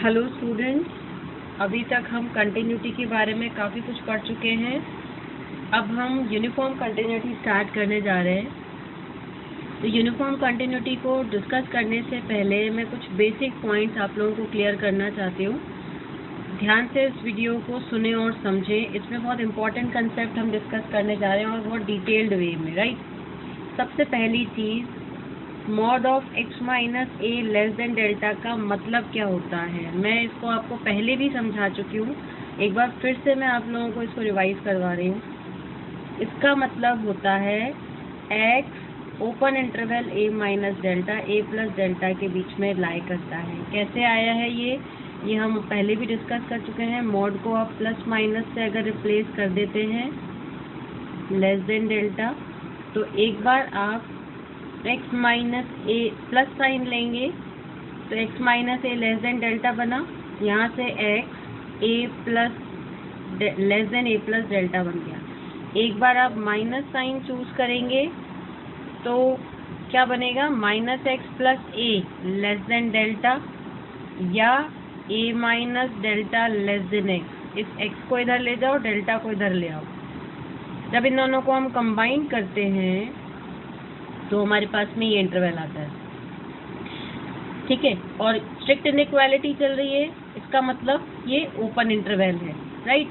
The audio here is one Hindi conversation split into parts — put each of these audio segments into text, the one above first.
हेलो स्टूडेंट्स, अभी तक हम कंटिन्यूटी के बारे में काफ़ी कुछ पढ़ चुके हैं। अब हम यूनिफॉर्म कंटिन्यूटी स्टार्ट करने जा रहे हैं। तो यूनिफॉर्म कंटिन्यूटी को डिस्कस करने से पहले मैं कुछ बेसिक पॉइंट्स आप लोगों को क्लियर करना चाहती हूँ। ध्यान से इस वीडियो को सुने और समझें। इसमें बहुत इंपॉर्टेंट कंसेप्ट हम डिस्कस करने जा रहे हैं और बहुत डिटेल्ड वे में, राइट। सबसे पहली चीज़, mod of x minus A less than delta का मतलब क्या होता है। मैं इसको आपको पहले भी समझा चुकी हूँ, एक बार फिर से मैं आप लोगों को इसको रिवाइज करवा रही हूँ। इसका मतलब होता है x open interval a minus delta a plus delta के बीच में लाई करता है। कैसे आया है ये हम पहले भी डिस्कस कर चुके हैं। मॉड को आप प्लस माइनस से अगर रिप्लेस कर देते हैं लेस देन डेल्टा, तो एक बार आप x माइनस ए प्लस साइन लेंगे तो x minus A less than delta बना। यहाँ से x ए प्लस लेस देन ए प्लस डेल्टा बन गया। एक बार आप माइनस साइन चूज करेंगे तो क्या बनेगा, minus X plus A less than delta या A minus delta less than X. इस x को इधर ले जाओ, डेल्टा को इधर ले आओ। जब इन दोनों को हम कंबाइन करते हैं तो हमारे पास में ये इंटरवल आता है, ठीक है। और स्ट्रिक्ट इनइक्वालिटी चल रही है, इसका मतलब ये ओपन इंटरवल है, राइट।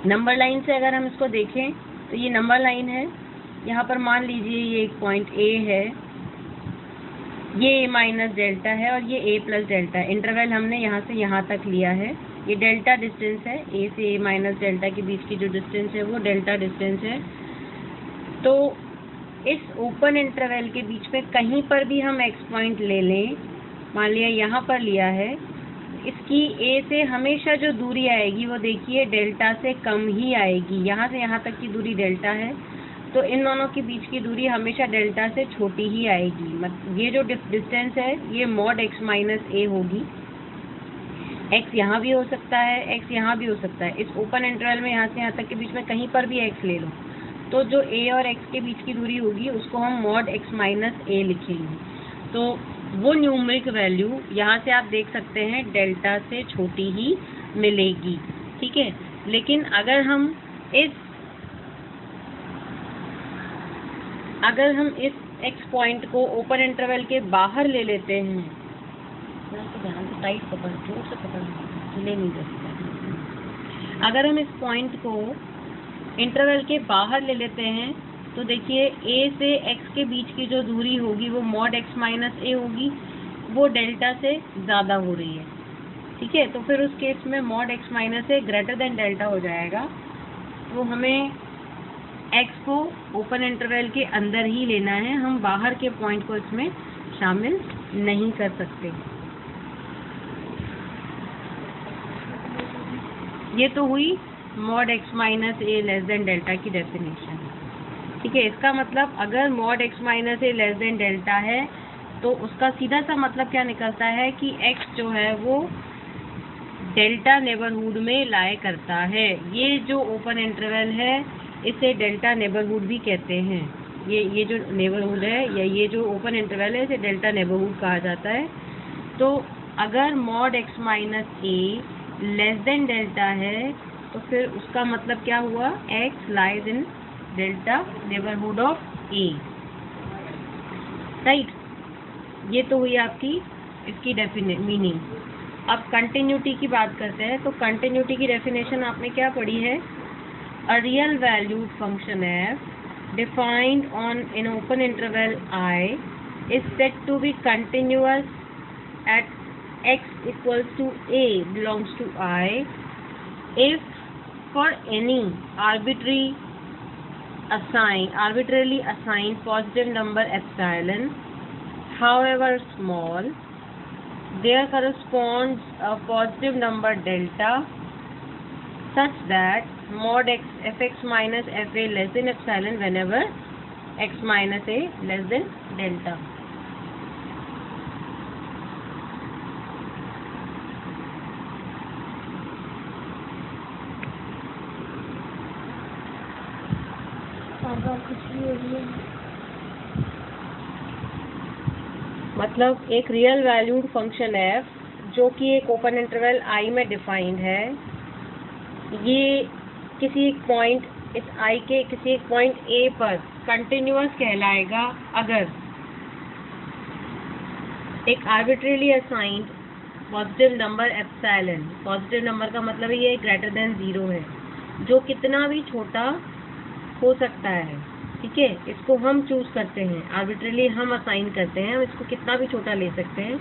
नंबर लाइन से अगर हम इसको देखें तो ये नंबर लाइन है। यहाँ पर मान लीजिए ये एक पॉइंट ए है, ये ए माइनस डेल्टा है और ये ए प्लस डेल्टा है। इंटरवल हमने यहाँ से यहाँ तक लिया है। ये डेल्टा डिस्टेंस है, ए से ए माइनस डेल्टा के बीच की जो डिस्टेंस है वो डेल्टा डिस्टेंस है। तो इस ओपन इंटरवल के बीच में कहीं पर भी हम x पॉइंट ले लें, मान लिया यहाँ पर लिया है, इसकी a से हमेशा जो दूरी आएगी वो देखिए डेल्टा से कम ही आएगी। यहाँ से यहाँ तक की दूरी डेल्टा है, तो इन दोनों के बीच की दूरी हमेशा डेल्टा से छोटी ही आएगी। मतलब ये जो डिस्टेंस है ये मॉड x माइनस ए होगी। x यहाँ भी हो सकता है, x यहाँ भी हो सकता है। इस ओपन इंटरवल में यहाँ से यहाँ तक के बीच में कहीं पर भी x ले लो, तो जो a और x के बीच की दूरी होगी उसको हम मॉड x माइनस ए लिखेंगे। तो वो न्यूमरिक वैल्यू यहाँ से आप देख सकते हैं डेल्टा से छोटी ही मिलेगी, ठीक है। लेकिन अगर हम इस x पॉइंट को ओपन इंटरवल के बाहर ले लेते हैं, तो ध्यान से टाइट पकड़, जोर से पकड़, हिले नहीं दे सकता। अगर हम इस पॉइंट को इंटरवल के बाहर ले लेते हैं तो देखिए a से x के बीच की जो दूरी होगी वो मॉड x माइनस ए होगी, वो डेल्टा से ज़्यादा हो रही है, ठीक है। तो फिर उस केस में मॉड x माइनस ए ग्रेटर देन डेल्टा हो जाएगा। तो हमें x को ओपन इंटरवल के अंदर ही लेना है, हम बाहर के पॉइंट को इसमें शामिल नहीं कर सकते। ये तो हुई mod x minus A less than delta की डेफिनेशन, ठीक है। इसका मतलब अगर mod x minus A less than delta है तो उसका सीधा सा मतलब क्या निकलता है कि x जो है वो डेल्टा नेबरहुड में लाई करता है। ये जो ओपन इंटरवल है इसे डेल्टा नेबरहुड भी कहते हैं। ये जो नेबरहुड है या ये जो ओपन इंटरवल है इसे डेल्टा नेबरहुड कहा जाता है। तो अगर mod x minus A less than delta है तो फिर उसका मतलब क्या हुआ, x lies in delta neighbourhood of a, right. ये तो हुई आपकी इसकी मीनिंग। अब कंटिन्यूटी की बात करते हैं। तो कंटिन्यूटी की डेफिनेशन आपने क्या पढ़ी है, a real valued function f defined on in open interval I is said to be continuous at x equals to a belongs to I if for any arbitrarily assigned positive number epsilon, however small, there corresponds a positive number delta such that mod fx minus fa less than epsilon whenever x minus a less than delta. मतलब एक रियल वैल्यूड फंक्शन f जो कि एक ओपन इंटरवल I में डिफाइंड है, ये किसी एक पॉइंट, इस I के किसी एक पॉइंट A पर कंटिन्यूअस कहलाएगा अगर एक arbitrarily assigned positive number epsilon, positive number का मतलब ये ग्रेटर देन 0 है, जो कितना भी छोटा हो सकता है, ठीक है, इसको हम चूज करते हैं, आर्बिट्रेली हम असाइन करते हैं, हम इसको कितना भी छोटा ले सकते हैं,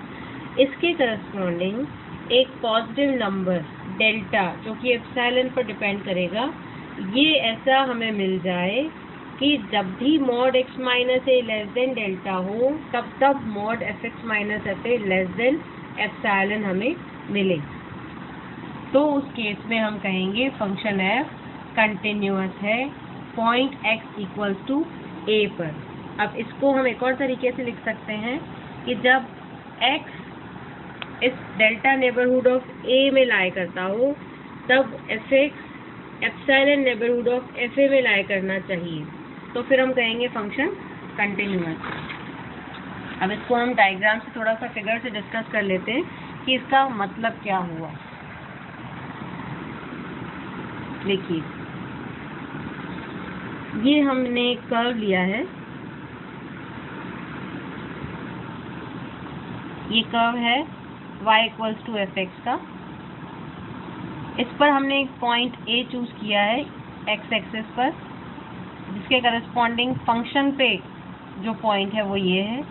इसके करस्पॉन्डिंग एक पॉजिटिव नंबर डेल्टा जो कि एप्सिलॉन पर डिपेंड करेगा, ये ऐसा हमें मिल जाए कि जब भी mod x minus A less than delta हो तब mod F X minus F A less than epsilon हमें मिले, तो उस केस में हम कहेंगे फंक्शन f कंटिन्यूअस है point x equals to a पर। अब इसको हम एक और तरीके से लिख सकते हैं कि जब x इस डेल्टा नेबरहुड ऑफ a में लाई करता हो तब F x epsilon neighbourhood of F A में लाई करना चाहिए, तो फिर हम कहेंगे फंक्शन कंटिन्यूअस। अब इसको हम डायग्राम से थोड़ा सा फिगर से डिस्कस कर लेते हैं कि इसका मतलब क्या हुआ। देखिए, ये हमने कर्व लिया है, ये कर्व है y equals to F X का, इस पर हमने एक पॉइंट a चूज किया है x एक्सिस पर, जिसके करस्पॉन्डिंग फंक्शन पे जो पॉइंट है वो ये है,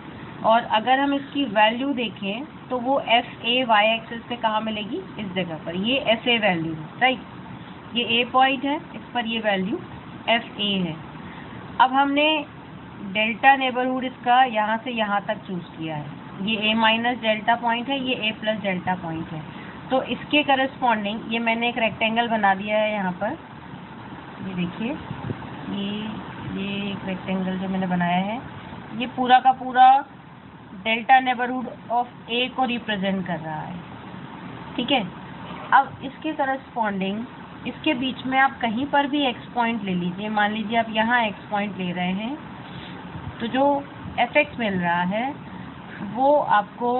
और अगर हम इसकी वैल्यू देखें तो वो एफ ए y एक्सिस पे कहाँ मिलेगी, इस जगह पर, ये एफ ए वैल्यू है, राइट, ये a पॉइंट है, इस पर ये वैल्यू एफ ए है। अब हमने डेल्टा नेबरहुड इसका यहाँ से यहाँ तक चूज किया है, ये a माइनस डेल्टा पॉइंट है, ये a प्लस डेल्टा पॉइंट है, तो इसके करस्पॉन्डिंग ये मैंने एक रेक्टेंगल बना दिया है यहाँ पर, ये देखिए, ये एक रेक्टेंगल जो मैंने बनाया है, ये पूरा का पूरा डेल्टा नेबरहुड ऑफ a को रिप्रेजेंट कर रहा है, ठीक है। अब इसके करस्पॉन्डिंग इसके बीच में आप कहीं पर भी x पॉइंट ले लीजिए, मान लीजिए आप यहाँ x पॉइंट ले रहे हैं, तो जो एफ एक्स मिल रहा है वो आपको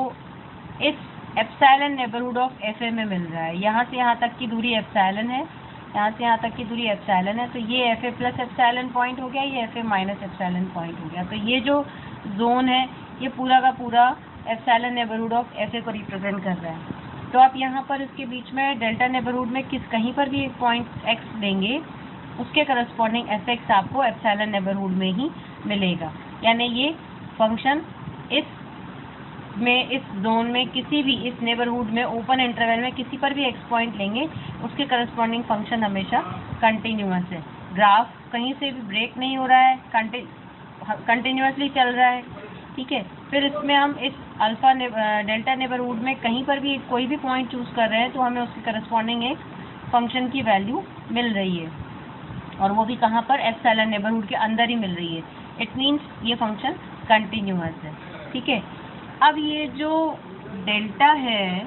इस epsilon neighbourhood of F A में मिल रहा है, यहाँ से यहाँ तक की दूरी एप्सिलॉन है, यहाँ से यहाँ तक की दूरी एप्सिलॉन है, तो ये F A plus epsilon point हो गया, ये F A minus epsilon point हो गया, तो ये जो जोन है ये पूरा का पूरा epsilon neighbourhood of F A को रिप्रेजेंट कर रहा है। तो आप यहाँ पर इसके बीच में डेल्टा नेबरहुड में कहीं पर भी एक पॉइंट एक्स लेंगे, उसके करस्पॉन्डिंग एफ एक्स आपको एप्सिलॉन नेबरहुड में ही मिलेगा, यानी ये फंक्शन इस जोन में किसी भी, इस नेबरहुड में ओपन इंटरवल में किसी पर भी एक्स पॉइंट लेंगे, उसके करस्पॉन्डिंग फंक्शन हमेशा कंटिन्यूअस है, ग्राफ कहीं से भी ब्रेक नहीं हो रहा है, कंटिन्यूअसली चल रहा है, ठीक है। फिर इसमें हम इस अल्फा डेल्टा नेबरहुड में कहीं पर भी कोई भी पॉइंट चूज कर रहे हैं तो हमें उसके करस्पॉन्डिंग एक फंक्शन की वैल्यू मिल रही है, और वो भी कहाँ पर, एप्सिलॉन नेबरहुड के अंदर ही मिल रही है, इट मीन्स ये फंक्शन कंटिन्यूअस है, ठीक है। अब ये जो डेल्टा है,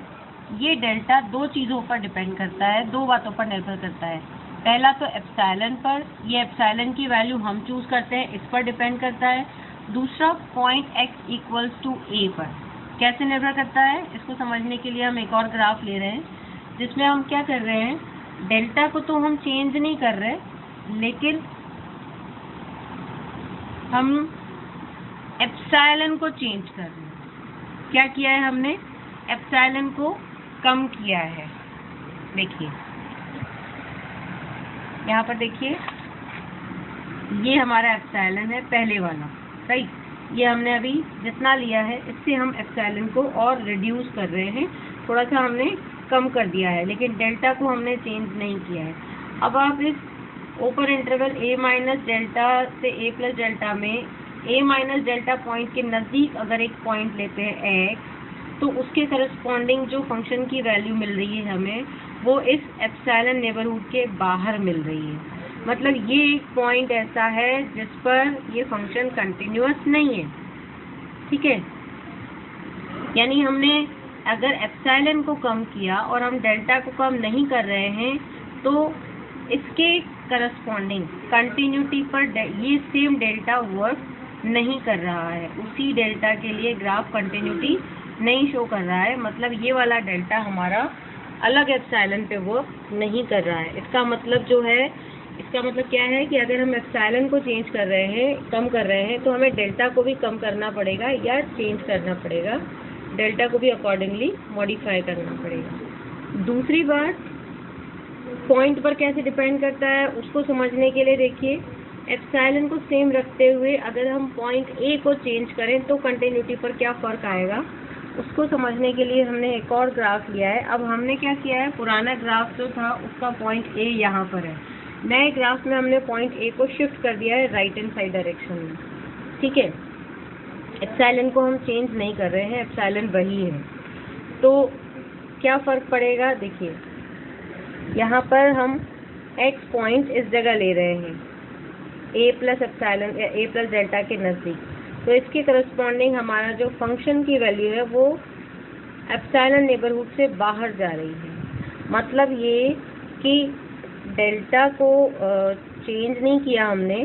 ये डेल्टा दो चीज़ों पर डिपेंड करता है, दो बातों पर निर्भर करता है। पहला तो एप्सिलॉन पर, ये एप्सिलॉन की वैल्यू हम चूज करते हैं, इस पर डिपेंड करता है। दूसरा point x equals to a पर कैसे निर्भर करता है, इसको समझने के लिए हम एक और ग्राफ ले रहे हैं, जिसमें हम क्या कर रहे हैं, डेल्टा को तो हम चेंज नहीं कर रहे, लेकिन हम एप्सिलॉन को चेंज कर रहे हैं। क्या किया है हमने, एप्सिलॉन को कम किया है। देखिए यहाँ पर, देखिए ये हमारा एप्सिलॉन है पहले वाला, राइट, ये हमने अभी जितना लिया है इससे हम एप्सिलॉन को और रिड्यूस कर रहे हैं, थोड़ा सा हमने कम कर दिया है, लेकिन डेल्टा को हमने चेंज नहीं किया है। अब आप इस open interval a minus delta से a प्लस डेल्टा में a माइनस डेल्टा पॉइंट के नज़दीक अगर एक पॉइंट लेते हैं x, तो उसके करस्पॉन्डिंग जो फंक्शन की वैल्यू मिल रही है हमें, वो इस एप्सिलॉन नेबरहुड के बाहर मिल रही है। मतलब ये एक पॉइंट ऐसा है जिस पर ये फंक्शन कंटिन्यूअस नहीं है, ठीक है। यानी हमने अगर एप्सिलॉन को कम किया और हम डेल्टा को कम नहीं कर रहे हैं, तो इसके करस्पॉन्डिंग कंटिन्यूटी पर ये सेम डेल्टा वर्क नहीं कर रहा है, उसी डेल्टा के लिए ग्राफ कंटिन्यूटी नहीं शो कर रहा है, मतलब ये वाला डेल्टा हमारा अलग एप्सिलॉन पे वर्क नहीं कर रहा है। इसका मतलब क्या है कि अगर हम एप्सिलॉन को चेंज कर रहे हैं, कम कर रहे हैं, तो हमें डेल्टा को भी कम करना पड़ेगा या चेंज करना पड़ेगा, डेल्टा को भी अकॉर्डिंगली मॉडिफाई करना पड़ेगा। दूसरी बात, पॉइंट पर कैसे डिपेंड करता है उसको समझने के लिए देखिए, एप्सिलॉन को सेम रखते हुए अगर हम पॉइंट ए को चेंज करें तो कंटिन्यूटी पर क्या फ़र्क आएगा, उसको समझने के लिए हमने एक और ग्राफ लिया है। अब हमने क्या किया है, पुराना ग्राफ जो था उसका पॉइंट ए यहाँ पर है, नए ग्राफ में हमने पॉइंट ए को शिफ्ट कर दिया है राइट हैंड साइड डायरेक्शन में, ठीक है। एप्सिलॉन को हम चेंज नहीं कर रहे हैं, एप्सिलॉन वही है। तो क्या फ़र्क पड़ेगा, देखिए यहाँ पर हम x पॉइंट इस जगह ले रहे हैं a प्लस एप्सिलॉन या a प्लस डेल्टा के नज़दीक, तो इसके करस्पॉन्डिंग हमारा जो फंक्शन की वैल्यू है वो एप्सिलॉन नेबरहुड से बाहर जा रही है। मतलब ये कि डेल्टा को चेंज नहीं किया हमने,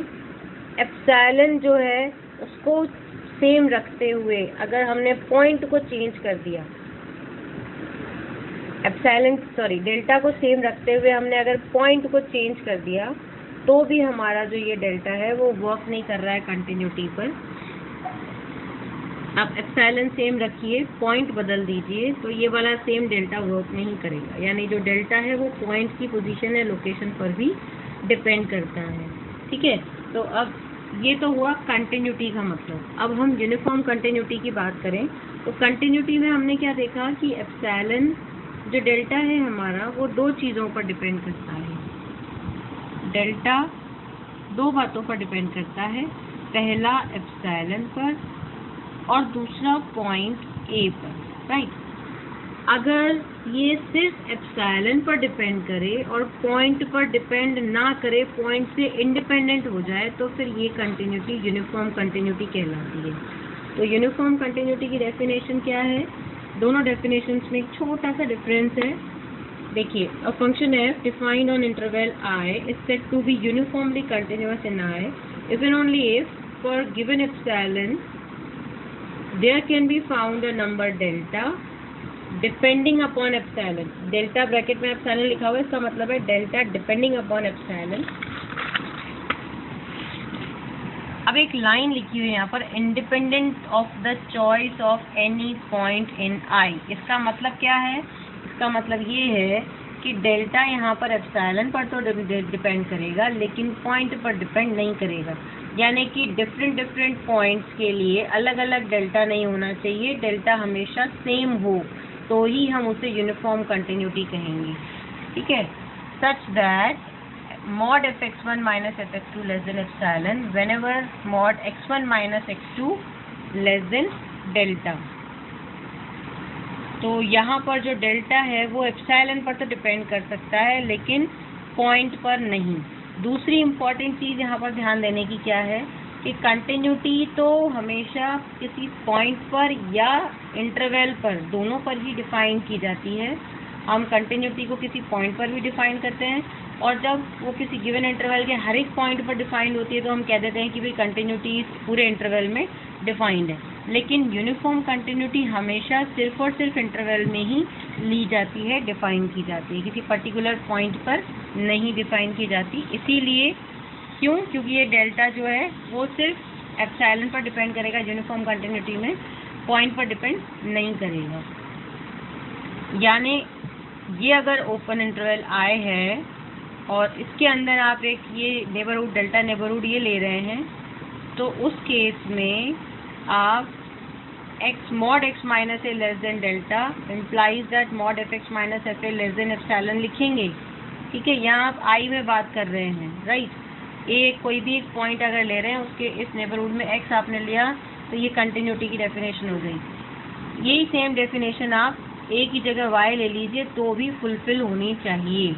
एप्सिलॉन जो है उसको सेम रखते हुए अगर हमने पॉइंट को चेंज कर दिया, डेल्टा को सेम रखते हुए हमने अगर पॉइंट को चेंज कर दिया तो भी हमारा जो ये डेल्टा है वो वर्क नहीं कर रहा है कंटिन्यूटी पर। आप एप्सिलॉन सेम रखिए, पॉइंट बदल दीजिए तो ये वाला सेम डेल्टा वर्क नहीं करेगा, यानी जो डेल्टा है वो पॉइंट की पोजीशन या लोकेशन पर भी डिपेंड करता है, ठीक है। तो अब ये तो हुआ कंटिन्यूटी का मतलब। अब हम यूनिफॉर्म कंटिन्यूटी की बात करें तो कंटिन्यूटी में हमने क्या देखा कि एप्सिलॉन जो डेल्टा है हमारा वो दो चीज़ों पर डिपेंड करता है। डेल्टा दो बातों पर डिपेंड करता है, पहला एप्सिलॉन पर और दूसरा पॉइंट ए पर, राइट। अगर ये सिर्फ एप्सिलॉन पर डिपेंड करे और पॉइंट पर डिपेंड ना करे, पॉइंट से इंडिपेंडेंट हो जाए, तो फिर ये कंटिन्यूटी यूनिफॉर्म कंटिन्यूटी कहलाती है। तो यूनिफॉर्म कंटिन्यूटी की डेफिनेशन क्या है, दोनों डेफिनेशंस में एक छोटा सा डिफरेंस है। देखिए, a function f defined on interval I is said to be uniformly continuous in I if and only if for given epsilon there can be found a number delta depending upon epsilon। Delta bracket में एप्सिलॉन लिखा हुआ है, इसका मतलब है डेल्टा डिपेंडिंग अपॉन एप्सिलॉन। अब एक लाइन लिखी हुई है यहाँ पर, independent of the choice of any point in I। इसका मतलब क्या है, इसका मतलब ये है कि डेल्टा यहाँ पर एप्सिलॉन पर तो डिपेंड करेगा लेकिन पॉइंट पर डिपेंड नहीं करेगा, यानी कि डिफरेंट पॉइंट्स के लिए अलग अलग डेल्टा नहीं होना चाहिए, डेल्टा हमेशा सेम हो तो ही हम उसे यूनिफॉर्म कंटिन्यूटी कहेंगे, ठीक है। Such that mod fx1 minus fx2 less than epsilon whenever mod x1 minus x2 less than delta। तो यहाँ पर जो डेल्टा है वो एप्सिलॉन पर तो डिपेंड कर सकता है लेकिन पॉइंट पर नहीं। दूसरी इम्पॉर्टेंट चीज़ यहाँ पर ध्यान देने की क्या है कि कंटिन्यूटी तो हमेशा किसी पॉइंट पर या इंटरवल पर, दोनों पर ही डिफाइन की जाती है। हम कंटिन्यूटी को किसी पॉइंट पर भी डिफाइन करते हैं और जब वो किसी गिवन इंटरवल के हर एक पॉइंट पर डिफाइंड होती है तो हम कह देते हैं कि भाई कंटिन्यूटी पूरे इंटरवल में डिफाइंड है। लेकिन यूनिफॉर्म कंटिन्यूटी हमेशा सिर्फ और सिर्फ इंटरवल में ही ली जाती है, डिफाइन की जाती है, किसी पर्टिकुलर पॉइंट पर नहीं डिफाइन की जाती। इसीलिए क्योंकि ये डेल्टा जो है वो सिर्फ एप्सिलॉन पर डिपेंड करेगा यूनिफॉर्म कंटिन्यूटी में, पॉइंट पर डिपेंड नहीं करेगा। यानी ये अगर ओपन इंटरवल I है और इसके अंदर आप एक ये नेबरहुड डेल्टा नेबरहुड ये ले रहे हैं तो उस केस में आप x mod x minus a less than delta implies that mod fx minus fa less than epsilon लिखेंगे, ठीक है। यहाँ आप I में बात कर रहे हैं, राइट। कोई भी एक पॉइंट अगर ले रहे हैं उसके इस नेबरहुड में x आपने लिया तो ये कंटिन्यूटी की डेफिनेशन हो गई। यही सेम डेफिनेशन आप a की जगह y ले लीजिए तो भी फुलफिल होनी चाहिए,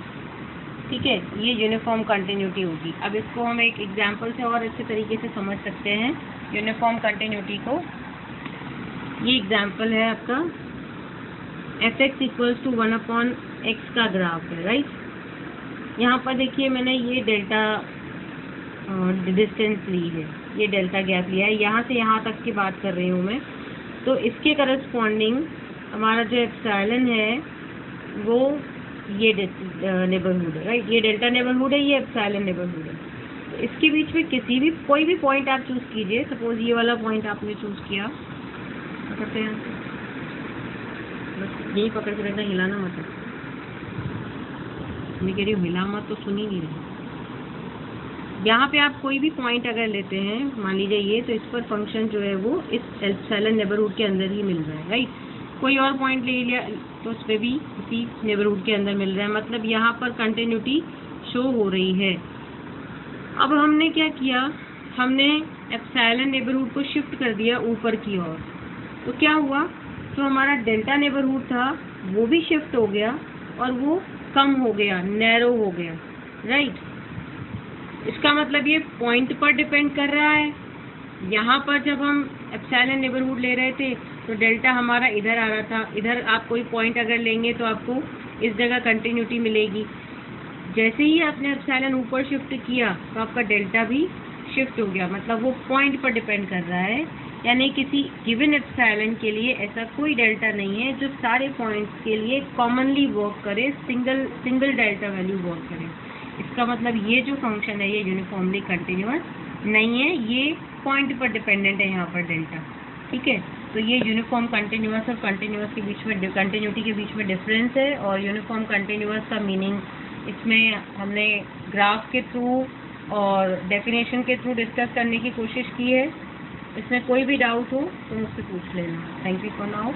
ठीक है। ये यूनिफॉर्म कंटिन्यूटी होगी। अब इसको हम एक एग्जांपल से और अच्छे तरीके से समझ सकते हैं यूनिफॉर्म कंटिन्यूटी को। ये एग्जांपल है आपका fx इक्वल्स टू 1/x का ग्राफ है, राइट। यहाँ पर देखिए मैंने ये डेल्टा डिस्टेंस ली है, ये डेल्टा गैप लिया है, यहाँ से यहाँ तक की बात कर रही हूँ मैं। तो इसके करस्पॉन्डिंग हमारा जो एप्सिलॉन है वो ये नेबरहुड है, राइट। ये डेल्टा नेबरहुड है, ये एप्सिलॉन नेबरहुड है। तो इसके बीच में किसी भी कोई भी पॉइंट आप चूज कीजिए। सपोज ये वाला पॉइंट आपने चूज किया, पकड़ते हैं, बस यही पकड़ के रखना, हिलाना मत। मैं कह रही हूँ हिला मत, तो सुन ही नहीं रही। यहाँ पे आप कोई भी पॉइंट अगर लेते हैं, मान लीजिए ये, तो इस पर फंक्शन जो है वो इस एप्सिलॉन नेबरहुड के अंदर ही मिल रहा है, राइट। कोई और पॉइंट ले लिया तो उस पर भी इसी नेबरहुड के अंदर मिल रहा है, मतलब यहाँ पर कंटिन्यूटी शो हो रही है। अब हमने क्या किया, हमने एप्सिलॉन नेबरहुड को शिफ्ट कर दिया ऊपर की ओर। तो क्या हुआ, जो हमारा डेल्टा नेबरहुड था वो भी शिफ्ट हो गया और वो कम हो गया, नैरो हो गया, राइट। इसका मतलब ये पॉइंट पर डिपेंड कर रहा है। यहाँ पर जब हम एप्सिलॉन नेबरहुड ले रहे थे तो डेल्टा हमारा इधर आ रहा था, इधर आप कोई पॉइंट अगर लेंगे तो आपको इस जगह कंटिन्यूटी मिलेगी। जैसे ही आपने एप्सिलॉन ऊपर शिफ्ट किया तो आपका डेल्टा भी शिफ्ट हो गया, मतलब वो पॉइंट पर डिपेंड कर रहा है। यानी किसी गिवन एप्सिलॉन के लिए ऐसा कोई डेल्टा नहीं है जो सारे पॉइंट्स के लिए कॉमनली वर्क करे, सिंगल डेल्टा वैल्यू वर्क करे। इसका मतलब ये जो फंक्शन है ये यूनिफॉर्मली कंटिन्यूअस नहीं है, ये पॉइंट पर डिपेंडेंट है यहाँ पर डेल्टा, ठीक है। तो ये यूनिफॉर्म कंटिन्यूअस और कंटिन्यूअस के बीच में, कंटिन्यूटी के बीच में डिफरेंस है। और यूनिफॉर्म कंटिन्यूअस का मीनिंग इसमें हमने ग्राफ के थ्रू और डेफिनेशन के थ्रू डिस्कस करने की कोशिश की है। इसमें कोई भी डाउट हो तो मुझसे पूछ लेना। Thank you for now.